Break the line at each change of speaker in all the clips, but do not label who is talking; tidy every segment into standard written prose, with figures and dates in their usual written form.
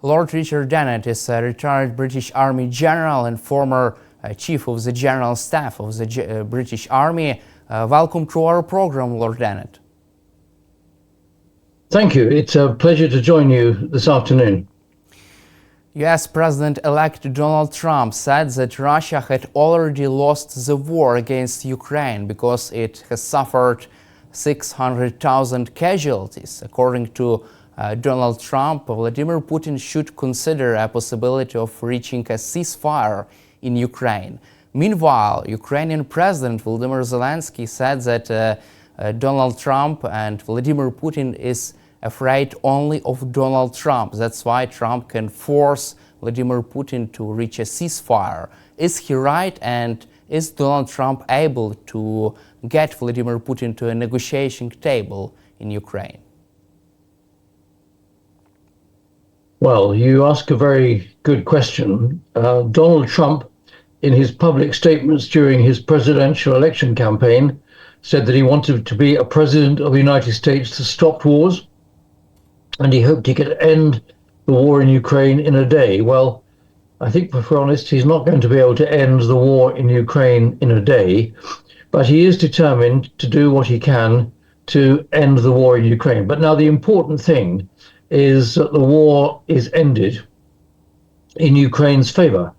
Lord Richard Dannatt is a retired British Army general and former Chief of the General Staff of the British Army. Welcome to our program, Lord Dannatt.
Thank you. It's a pleasure to join you this afternoon.
US President-elect Donald Trump said that Russia had already lost the war against Ukraine because it has suffered 600,000 casualties. According to Donald Trump, Vladimir Putin should consider a possibility of reaching a ceasefire in Ukraine. Meanwhile, Ukrainian President Volodymyr Zelensky said that Donald Trump and Vladimir Putin is afraid only of Donald Trump. That's why Trump can force Vladimir Putin to reach a ceasefire. Is he right, and is Donald Trump able to get Vladimir Putin to a negotiating table in Ukraine?
Well, you ask a very good question. Donald Trump, in his public statements during his presidential election campaign, said that he wanted to be a president of the United States to stop wars, and he hoped he could end the war in Ukraine in a day. Well, I think, if we're honest, he's not going to be able to end the war in Ukraine in a day, but he is determined to do what he can to end the war in Ukraine. But now the important thing is that the war is ended in Ukraine's favor.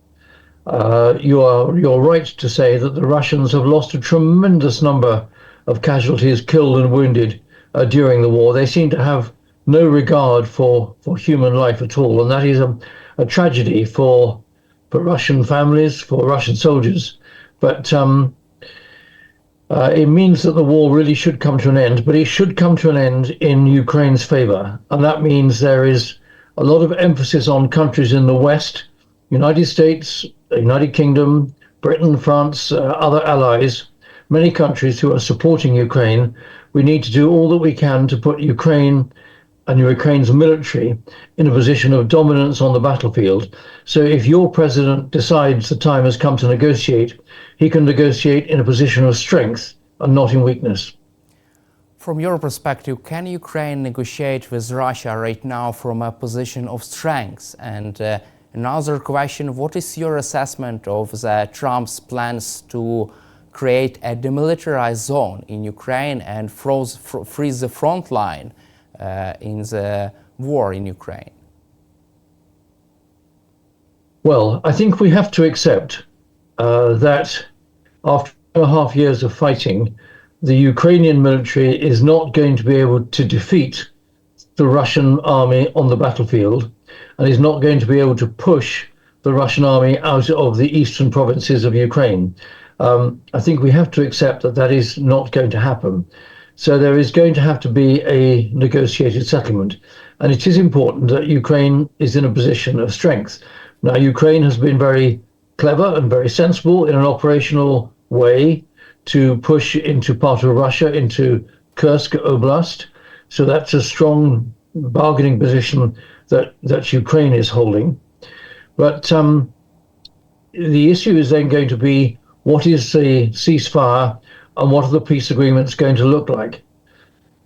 You're right to say that the Russians have lost a tremendous number of casualties, killed and wounded during the war. They seem to have no regard for human life at all, and that is a tragedy for Russian families, for Russian soldiers. But it means that the war really should come to an end, but it should come to an end in Ukraine's favor. And that means there is a lot of emphasis on countries in the West, United States, United Kingdom, Britain, France, other allies, many countries who are supporting Ukraine. We need to do all that we can to put Ukraine and Ukraine's military in a position of dominance on the battlefield. So if your president decides the time has come to negotiate, he can negotiate in a position of strength and not in weakness.
From your perspective, can Ukraine negotiate with Russia right now from a position of strength? And another question, what is your assessment of Trump's plans to create a demilitarized zone in Ukraine and freeze the front line in the war in Ukraine?
Well, I think we have to accept that after 2.5 years of fighting, the Ukrainian military is not going to be able to defeat the Russian army on the battlefield, and is not going to be able to push the Russian army out of the eastern provinces of Ukraine. I think we have to accept that that is not going to happen. So there is going to have to be a negotiated settlement. And it is important that Ukraine is in a position of strength. Now, Ukraine has been very clever and very sensible in an operational way to push into part of Russia, into Kursk Oblast. So that's a strong bargaining position that Ukraine is holding. But the issue is then going to be, what is the ceasefire and what are the peace agreements going to look like?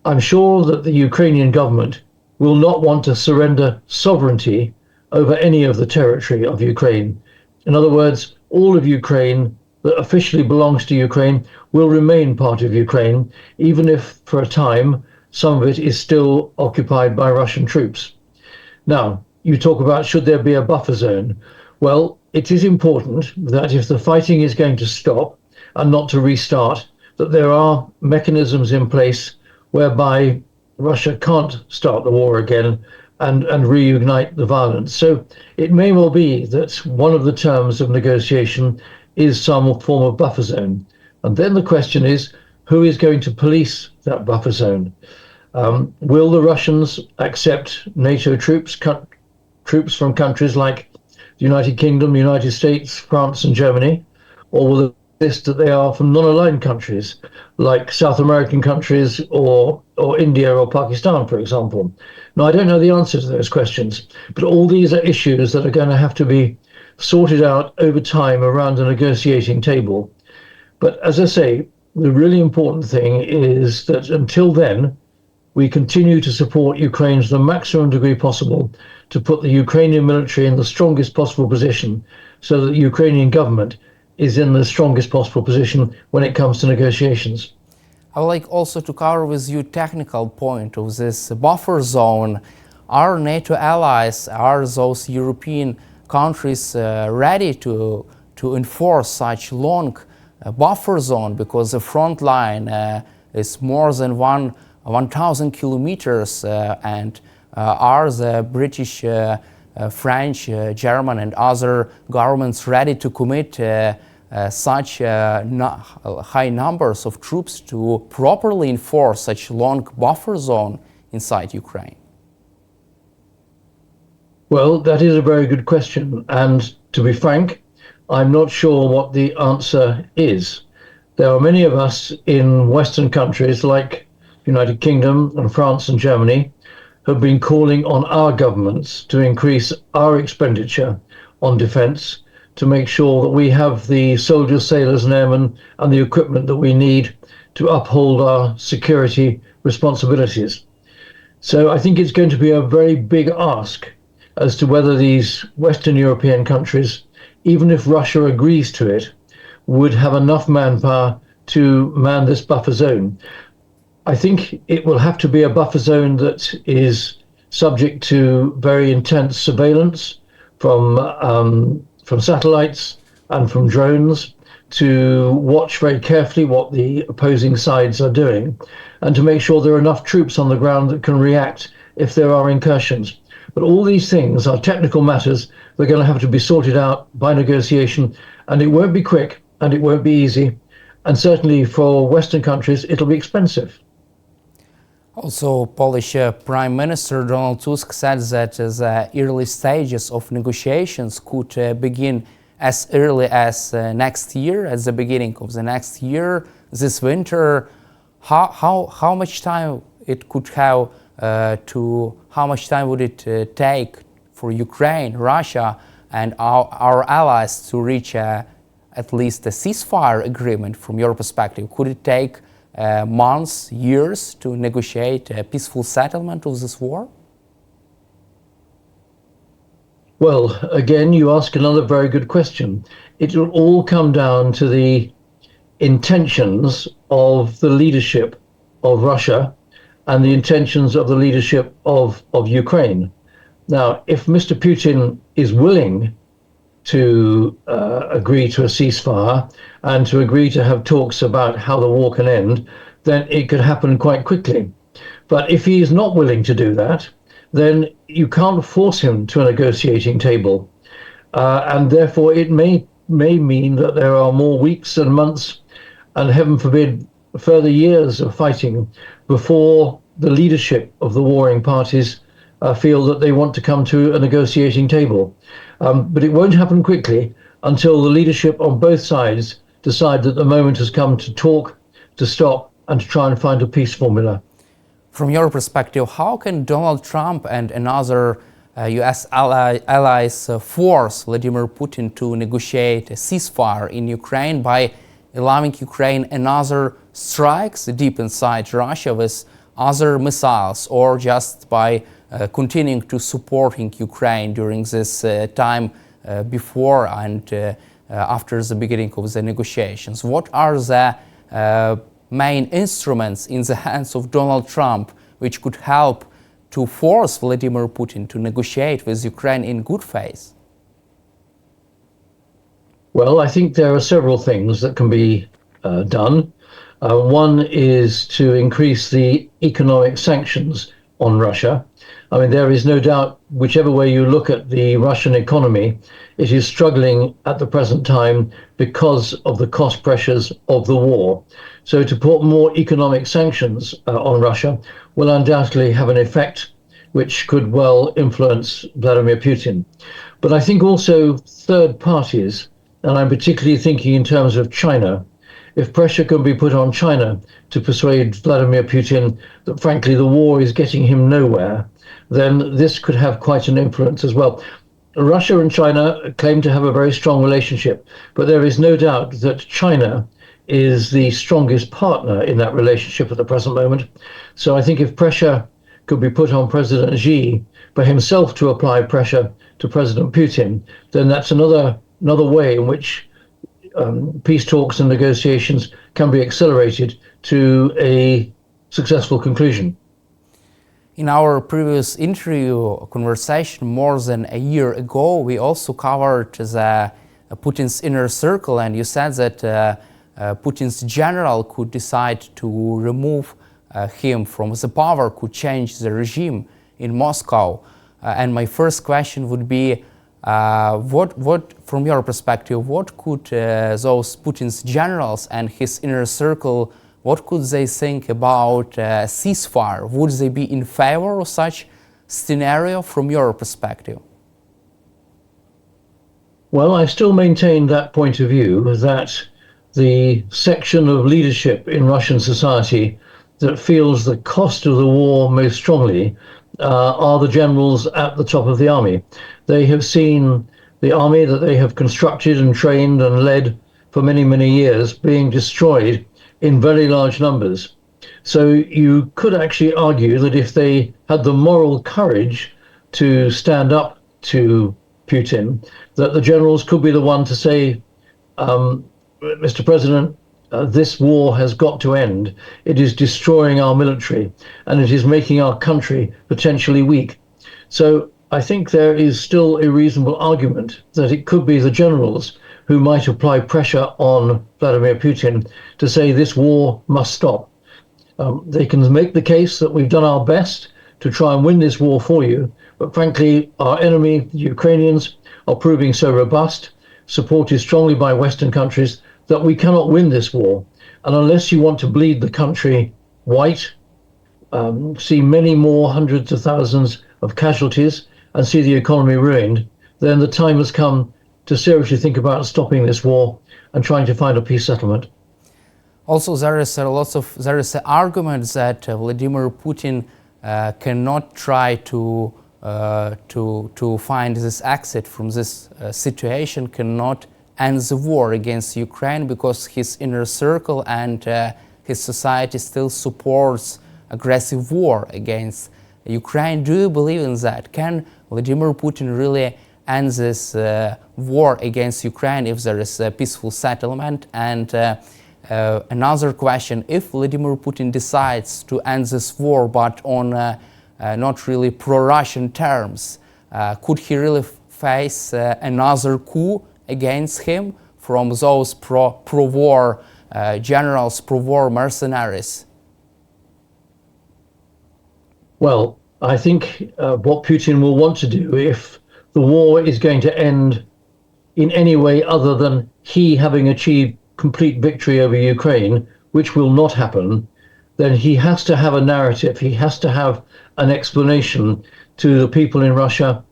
I'm sure that the Ukrainian government will not want to surrender sovereignty over any of the territory of Ukraine. In other words, all of Ukraine that officially belongs to Ukraine will remain part of Ukraine, even if for a time some of it is still occupied by Russian troops. Now, you talk about, should there be a buffer zone? Well, it is important that if the fighting is going to stop and not to restart, that there are mechanisms in place whereby Russia can't start the war again and reignite the violence. So it may well be that one of the terms of negotiation is some form of buffer zone. And then the question is, who is going to police that buffer zone? Will the Russians accept NATO troops from countries like the United Kingdom, the United States, France and Germany? Or will they insist that they are from non-aligned countries like South American countries or India or Pakistan, for example? Now, I don't know the answer to those questions, but all these are issues that are going to have to be sorted out over time around a negotiating table. But as I say, the really important thing is that until then, we continue to support Ukraine to the maximum degree possible to put the Ukrainian military in the strongest possible position so that the Ukrainian government is in the strongest possible position when it comes to negotiations.
I would like also to cover with you technical point of this buffer zone. Are NATO allies, are those European countries ready to enforce such long buffer zone, because the front line is more than 1,000 kilometers and are the British, French, German and other governments ready to commit such high numbers of troops to properly enforce such long buffer zone inside Ukraine?
Well, that is a very good question. And to be frank, I'm not sure what the answer is. There are many of us in Western countries like the United Kingdom and France and Germany who have been calling on our governments to increase our expenditure on defence to make sure that we have the soldiers, sailors and airmen and the equipment that we need to uphold our security responsibilities. So I think it's going to be a very big ask as to whether these Western European countries, even if Russia agrees to it, would have enough manpower to man this buffer zone. I think it will have to be a buffer zone that is subject to very intense surveillance from satellites and from drones to watch very carefully what the opposing sides are doing and to make sure there are enough troops on the ground that can react if there are incursions. But all these things are technical matters. They're going to have to be sorted out by negotiation, and it won't be quick and it won't be easy. And certainly for Western countries, it'll be expensive.
Also, Polish Prime Minister Donald Tusk said that the early stages of negotiations could begin as early as next year, at the beginning of the next year, this winter. How much time it could have how much time would it take for Ukraine, Russia, and our allies to reach at least a ceasefire agreement from your perspective? Could it take months, years to negotiate a peaceful settlement of this war?
Well, again, you ask another very good question. It will all come down to the intentions of the leadership of Russia and the intentions of the leadership of Ukraine. Now, if Mr. Putin is willing to agree to a ceasefire and to agree to have talks about how the war can end, then it could happen quite quickly. But if he is not willing to do that, then you can't force him to a negotiating table. And therefore, it may mean that there are more weeks and months, and heaven forbid, further years of fighting before the leadership of the warring parties feel that they want to come to a negotiating table. But it won't happen quickly until the leadership on both sides decide that the moment has come to talk, to stop, and to try and find a peace formula.
From your perspective, how can Donald Trump and another US allies force Vladimir Putin to negotiate a ceasefire in Ukraine by allowing Ukraine another strikes deep inside Russia with other missiles, or just by continuing to supporting Ukraine during this time before and after the beginning of the negotiations? What are the main instruments in the hands of Donald Trump which could help to force Vladimir Putin to negotiate with Ukraine in good faith?
Well, I think there are several things that can be done. One is to increase the economic sanctions on Russia. I mean, there is no doubt, whichever way you look at the Russian economy, it is struggling at the present time because of the cost pressures of the war. So to put more economic sanctions on Russia will undoubtedly have an effect which could well influence Vladimir Putin. But I think also third parties, and I'm particularly thinking in terms of China, if pressure can be put on China to persuade Vladimir Putin that, frankly, the war is getting him nowhere, then this could have quite an influence as well. Russia and China claim to have a very strong relationship, but there is no doubt that China is the strongest partner in that relationship at the present moment. So I think if pressure could be put on President Xi for himself to apply pressure to President Putin, then that's another way in which peace talks and negotiations can be accelerated to a successful conclusion.
In our previous interview conversation more than a year ago, we also covered Putin's inner circle, and you said that Putin's general could decide to remove him from the power, could change the regime in Moscow. And my first question would be, what, from your perspective, what could those Putin's generals and his inner circle, what could they think about ceasefire? Would they be in favor of such scenario from your perspective?
Well, I still maintain that point of view, that the section of leadership in Russian society that feels the cost of the war most strongly are the generals at the top of the army. They have seen the army that they have constructed and trained and led for many, many years being destroyed in very large numbers. So you could actually argue that if they had the moral courage to stand up to Putin, that the generals could be the one to say, Mr. President, this war has got to end. It is destroying our military and it is making our country potentially weak. So I think there is still a reasonable argument that it could be the generals who might apply pressure on Vladimir Putin to say this war must stop. They can make the case that we've done our best to try and win this war for you, but frankly, our enemy, the Ukrainians, are proving so robust, supported strongly by Western countries, that we cannot win this war. And unless you want to bleed the country white, see many more hundreds of thousands of casualties, and see the economy ruined, then the time has come to seriously think about stopping this war and trying to find a peace settlement.
Also, there is an argument that Vladimir Putin cannot try to find this exit from this situation, cannot end the war against Ukraine because his inner circle and his society still supports aggressive war against Ukraine. Do you believe in that? Can Vladimir Putin really end this war against Ukraine if there is a peaceful settlement? And another question, if Vladimir Putin decides to end this war but on not really pro-Russian terms, could he really face another coup against him from those pro-war generals, pro-war mercenaries?
Well, I think what Putin will want to do, if the war is going to end in any way other than he having achieved complete victory over Ukraine, which will not happen, then he has to have a narrative. He has to have an explanation to the people in Russia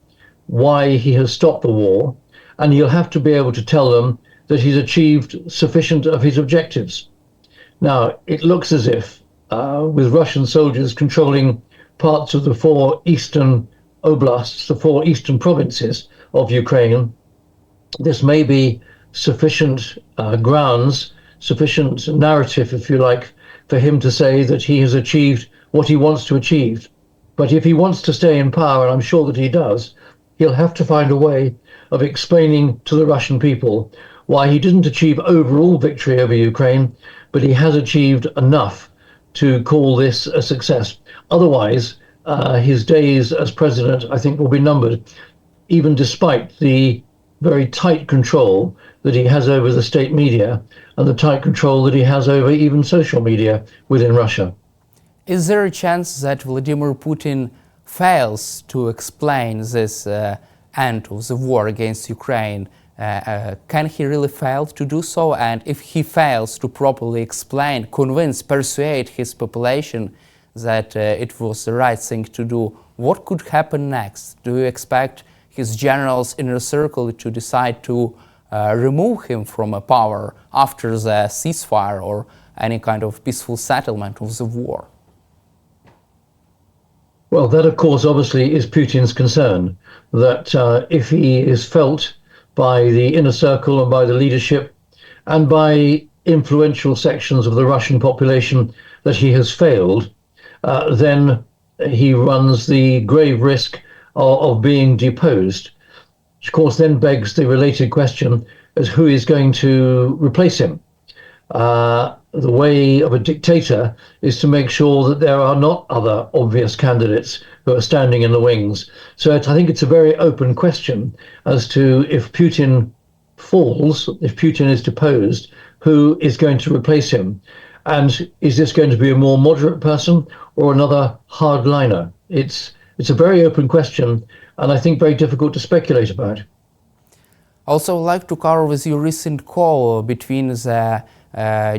why he has stopped the war. And he'll have to be able to tell them that he's achieved sufficient of his objectives. Now, it looks as if, with Russian soldiers controlling parts of the four eastern oblasts, the four eastern provinces of Ukraine, this may be sufficient grounds, sufficient narrative, if you like, for him to say that he has achieved what he wants to achieve. But if he wants to stay in power, and I'm sure that he does, he'll have to find a way of explaining to the Russian people why he didn't achieve overall victory over Ukraine, but he has achieved enough to call this a success. Otherwise, his days as president, I think, will be numbered, even despite the very tight control that he has over the state media and the tight control that he has over even social media within Russia.
Is there a chance that Vladimir Putin fails to explain this end of the war against Ukraine? Can he really fail to do so? And if he fails to properly explain, convince, persuade his population that it was the right thing to do, what could happen next? Do you expect his generals' inner circle to decide to remove him from power after the ceasefire or any kind of peaceful settlement of the war?
Well, that, of course, obviously is Putin's concern, that if he is felt by the inner circle and by the leadership and by influential sections of the Russian population that he has failed, then he runs the grave risk of being deposed, which of course then begs the related question as who is going to replace him. The way of a dictator is to make sure that there are not other obvious candidates who are standing in the wings. So I think it's a very open question as to if Putin falls, if Putin is deposed, who is going to replace him? And is this going to be a more moderate person or another hardliner? It's a very open question, and I think very difficult to speculate about.
Also, I'd like to cover with you recent call between the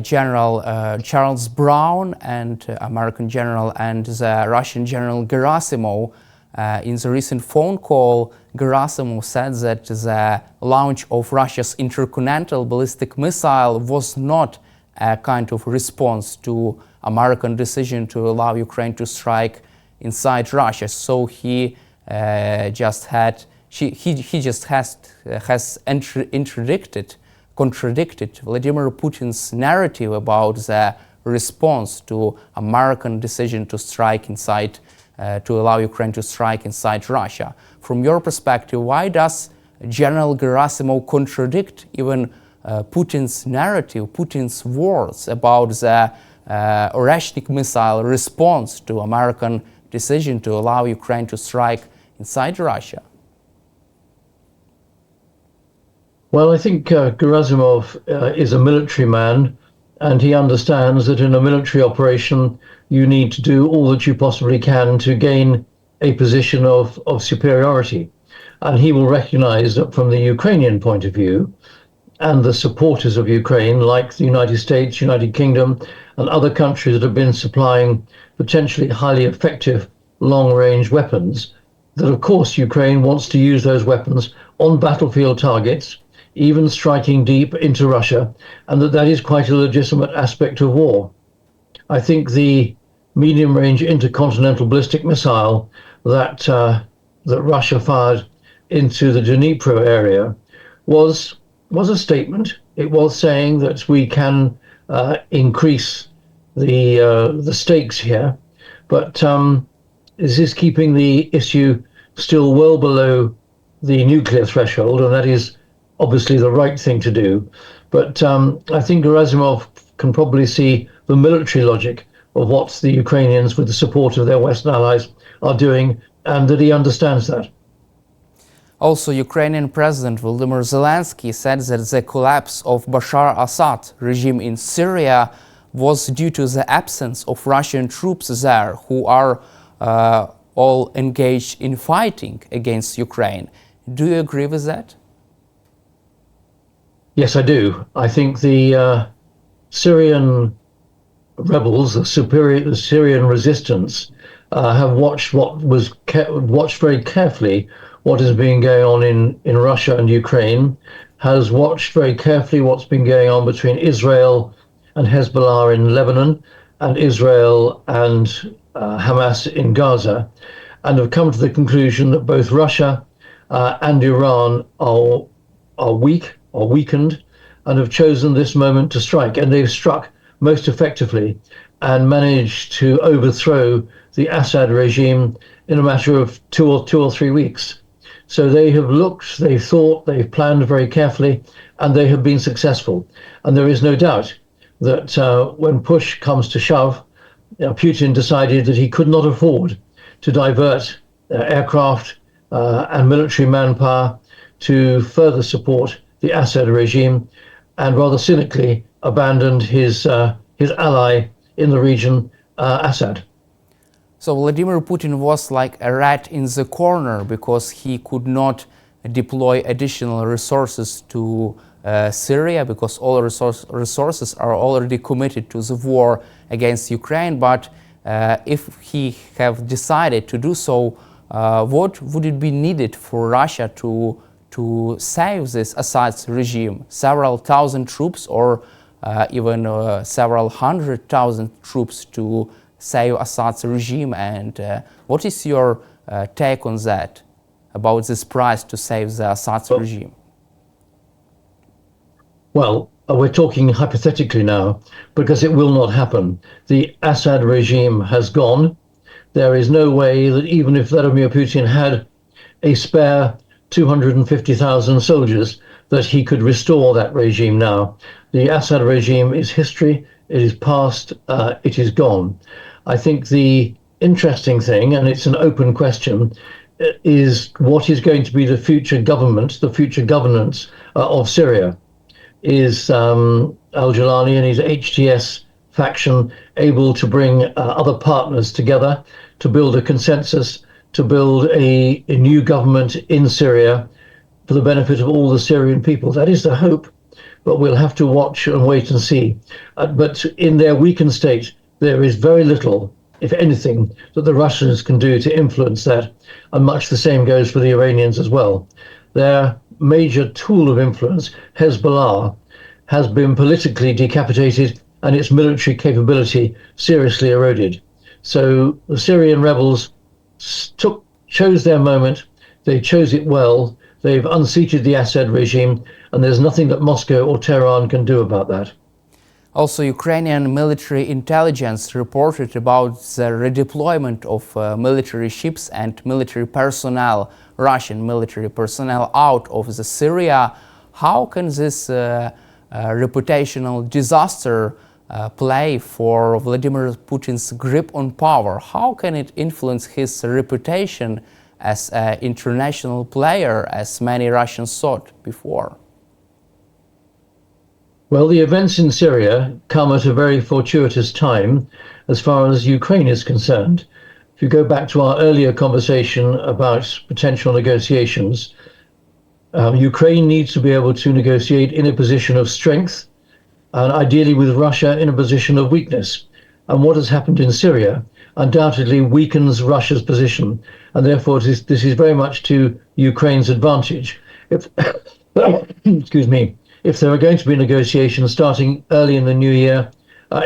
General Charles Brown and American general and the Russian General Gerasimov. In the recent phone call, Gerasimov said that the launch of Russia's intercontinental ballistic missile was not a kind of response to American decision to allow Ukraine to strike inside Russia. So he just has contradicted Vladimir Putin's narrative about the response to American decision to strike inside, to allow Ukraine to strike inside Russia. From your perspective, why does General Gerasimov contradict even Putin's narrative, Putin's words about the Oreshnik missile response to American decision to allow Ukraine to strike inside Russia?
Well, I think Gerasimov is a military man, and he understands that in a military operation, you need to do all that you possibly can to gain a position of superiority. And he will recognize that from the Ukrainian point of view, and the supporters of Ukraine, like the United States, United Kingdom, and other countries that have been supplying potentially highly effective long-range weapons, that of course Ukraine wants to use those weapons on battlefield targets, even striking deep into Russia, and that is quite a legitimate aspect of war. I think the medium-range intercontinental ballistic missile that Russia fired into the Dnipro area was a statement. It was saying that we can increase the stakes here, but this is keeping the issue still well below the nuclear threshold, and that is obviously the right thing to do. But I think Gerasimov can probably see the military logic of what the Ukrainians, with the support of their Western allies, are doing, and that he understands that.
Also, Ukrainian President Volodymyr Zelensky said that the collapse of Bashar Assad regime in Syria was due to the absence of Russian troops there who are all engaged in fighting against Ukraine. Do you agree with that?
Yes, I do. I think the Syrian rebels, the Syrian resistance, have watched watched very carefully what has been going on in Russia and Ukraine, has watched very carefully what's been going on between Israel and Hezbollah in Lebanon, and Israel and Hamas in Gaza, and have come to the conclusion that both Russia and Iran are weak or weakened, and have chosen this moment to strike. And they've struck most effectively and managed to overthrow the Assad regime in a matter of two or three weeks. So they have looked, they've thought, they've planned very carefully, and they have been successful. And there is no doubt that when push comes to shove, Putin decided that he could not afford to divert aircraft and military manpower to further support the Assad regime, and rather cynically abandoned his ally in the region, Assad.
So Vladimir Putin was like a rat in the corner because he could not deploy additional resources to Syria, because all resources are already committed to the war against Ukraine. But if he have decided to do so, what would it be needed for Russia to save this Assad's regime? Several thousand troops, or even several 100,000 troops to save Assad's regime? And what is your take on that, about this price to save the Assad's regime?
Well, we're talking hypothetically now, because it will not happen. The Assad regime has gone. There is no way that even if Vladimir Putin had a spare 250,000 soldiers, that he could restore that regime now. The Assad regime is history, it is past, it is gone. I think the interesting thing, and it's an open question, is what is going to be the future government, the future governance of Syria? Is al-Jilani and his HTS faction able to bring other partners together to build a consensus, to build a new government in Syria for the benefit of all the Syrian people? That is the hope, but we'll have to watch and wait and see. But in their weakened state, there is very little, if anything, that the Russians can do to influence that, and much the same goes for the Iranians as well. Their major tool of influence, Hezbollah, has been politically decapitated and its military capability seriously eroded. So the Syrian rebels chose their moment, they chose it well, they've unseated the Assad regime, and there's nothing that Moscow or Tehran can do about that.
Also, Ukrainian military intelligence reported about the redeployment of military ships and military personnel, Russian military personnel, out of the Syria. How can this reputational disaster play for Vladimir Putin's grip on power? How can it influence his reputation as an international player, as many Russians thought before?
Well, the events in Syria come at a very fortuitous time as far as Ukraine is concerned. If you go back to our earlier conversation about potential negotiations, Ukraine needs to be able to negotiate in a position of strength, and ideally with Russia in a position of weakness. And what has happened in Syria undoubtedly weakens Russia's position, and therefore this is very much to Ukraine's advantage. If, excuse me, if there are going to be negotiations starting early in the new year,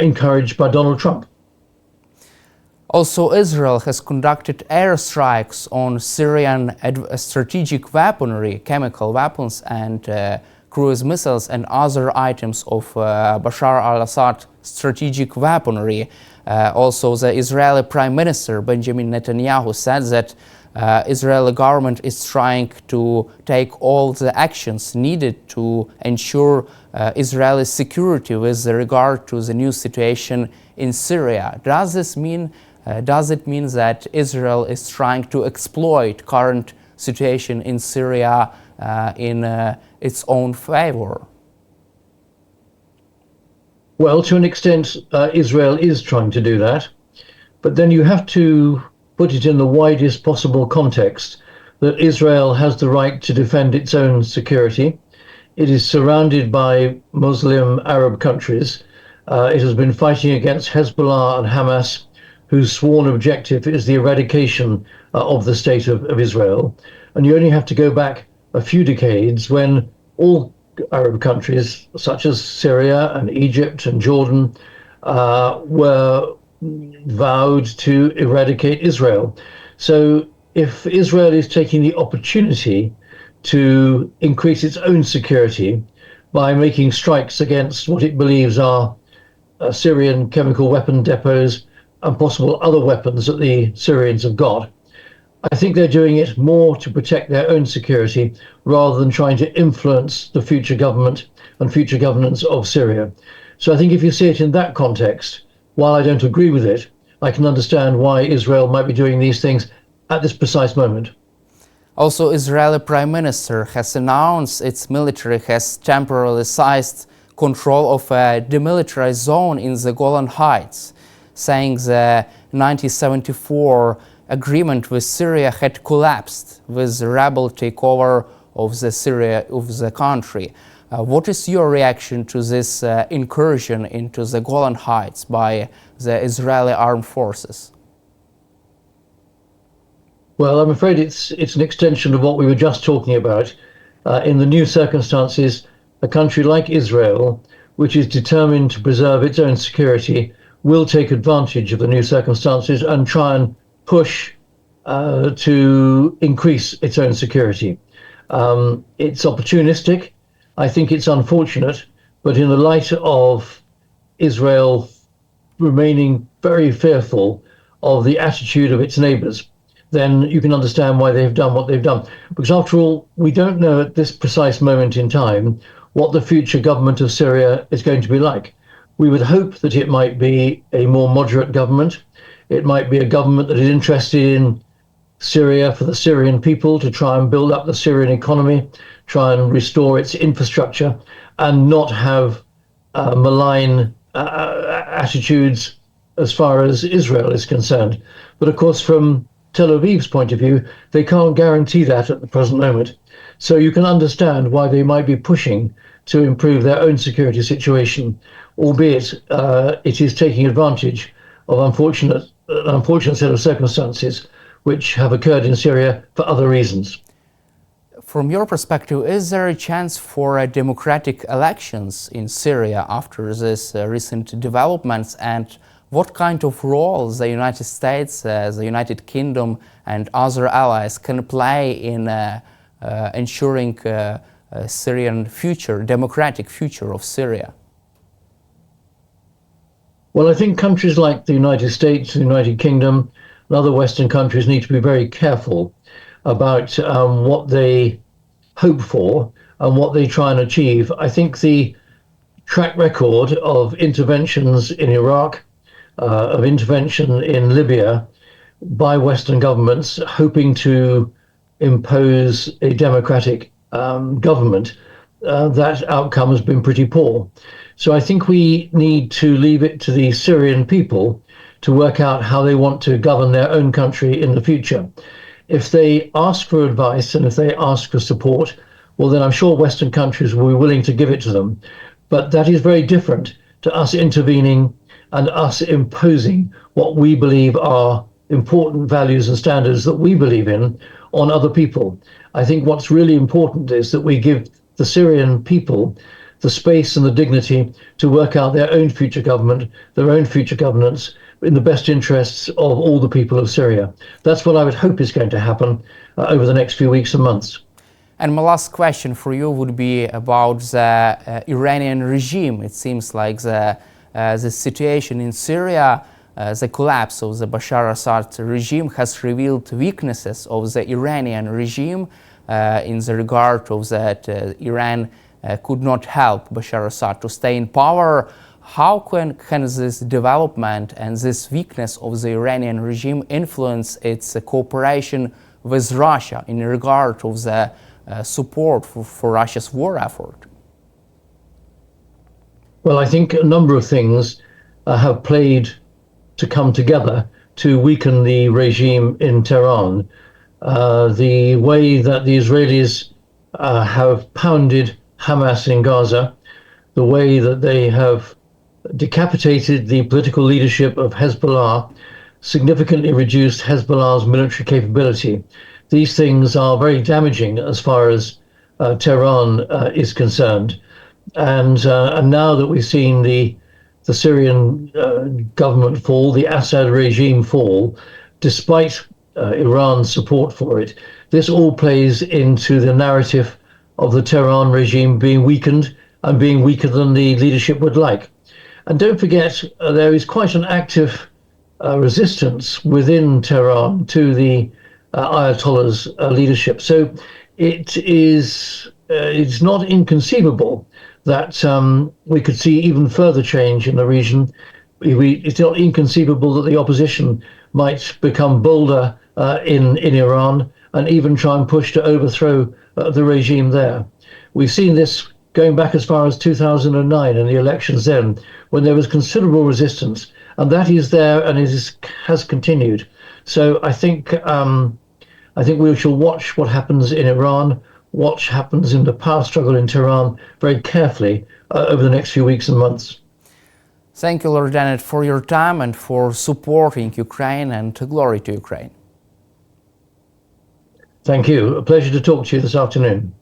encouraged by Donald Trump.
Also, Israel has conducted airstrikes on Syrian strategic weaponry, chemical weapons and cruise missiles and other items of Bashar al-Assad strategic weaponry. Also, the Israeli Prime Minister Benjamin Netanyahu said that Israeli government is trying to take all the actions needed to ensure Israeli security with regard to the new situation in Syria. Does it mean that Israel is trying to exploit current situation in Syria in its own favor?
Well, to an extent, Israel is trying to do that, but then you have to put it in the widest possible context that Israel has the right to defend its own security. It is surrounded by Muslim Arab countries. It has been fighting against Hezbollah and Hamas, whose sworn objective is the eradication of the state of Israel. And you only have to go back a few decades when all Arab countries, such as Syria and Egypt and Jordan, were vowed to eradicate Israel. So if Israel is taking the opportunity to increase its own security by making strikes against what it believes are Syrian chemical weapon depots and possible other weapons that the Syrians have got, I think they're doing it more to protect their own security rather than trying to influence the future government and future governance of Syria. So I think if you see it in that context, while I don't agree with it, I can understand why Israel might be doing these things at this precise moment.
Also, Israeli Prime Minister has announced its military has temporarily seized control of a demilitarized zone in the Golan Heights, saying the 1974 agreement with Syria had collapsed with the rebel takeover of the country. What is your reaction to this incursion into the Golan Heights by the Israeli armed forces?
Well, I'm afraid it's an extension of what we were just talking about. In the new circumstances, a country like Israel, which is determined to preserve its own security, will take advantage of the new circumstances and try and push to increase its own security. It's opportunistic. I think it's unfortunate, But in the light of Israel remaining very fearful of the attitude of its neighbors, then you can understand why they've done what they've done. Because after all, we don't know at this precise moment in time what the future government of Syria is going to be like. We would hope that it might be a more moderate government. It might be a government that is interested in Syria for the Syrian people, to try and build up the Syrian economy, try and restore its infrastructure, and not have malign attitudes as far as Israel is concerned. But of course, from Tel Aviv's point of view, they can't guarantee that at the present moment. So you can understand why they might be pushing to improve their own security situation, albeit it is taking advantage of an unfortunate set of circumstances which have occurred in Syria for other reasons.
From your perspective, is there a chance for democratic elections in Syria after this recent developments, and what kind of role the United States, the United Kingdom and other allies can play in ensuring Syrian future, democratic future of Syria?
Well, I think countries like the United States, the United Kingdom, and other Western countries need to be very careful about what they hope for and what they try and achieve. I think the track record of interventions in Iraq, of intervention in Libya by Western governments hoping to impose a democratic government, that outcome has been pretty poor. So I think we need to leave it to the Syrian people to work out how they want to govern their own country in the future. If they ask for advice and if they ask for support, well, then I'm sure Western countries will be willing to give it to them. But that is very different to us intervening and us imposing what we believe are important values and standards that we believe in on other people. I think what's really important is that we give the Syrian people the space and the dignity to work out their own future government, their own future governance, in the best interests of all the people of Syria. That's what I would hope is going to happen over the next few weeks and months.
And my last question for you would be about the Iranian regime. It seems like the situation in Syria, the collapse of the Bashar Assad regime has revealed weaknesses of the Iranian regime in the regard of that Iran could not help Bashar Assad to stay in power. How can this development and this weakness of the Iranian regime influence its cooperation with Russia in regard of the support for Russia's war effort?
Well, I think a number of things have played to come together to weaken the regime in Tehran. The way that the Israelis have pounded Hamas in Gaza, the way that they have decapitated the political leadership of Hezbollah, significantly reduced Hezbollah's military capability. These things are very damaging as far as Tehran is concerned. And now that we've seen the Syrian government fall, the Assad regime fall, despite Iran's support for it, this all plays into the narrative of the Tehran regime being weakened and being weaker than the leadership would like. And don't forget, there is quite an active resistance within Tehran to the Ayatollah's leadership. So it's not inconceivable that we could see even further change in the region. It's not inconceivable that the opposition might become bolder in Iran and even try and push to overthrow the regime there. We've seen this going back as far as 2009 and the elections then, when there was considerable resistance, and that is there and has continued. So I think we shall watch what happens in Iran, watch happens in the power struggle in Tehran very carefully over the next few weeks and months.
Thank you, Lord Dannatt, for your time and for supporting Ukraine, and glory to Ukraine.
Thank you. A pleasure to talk to you this afternoon.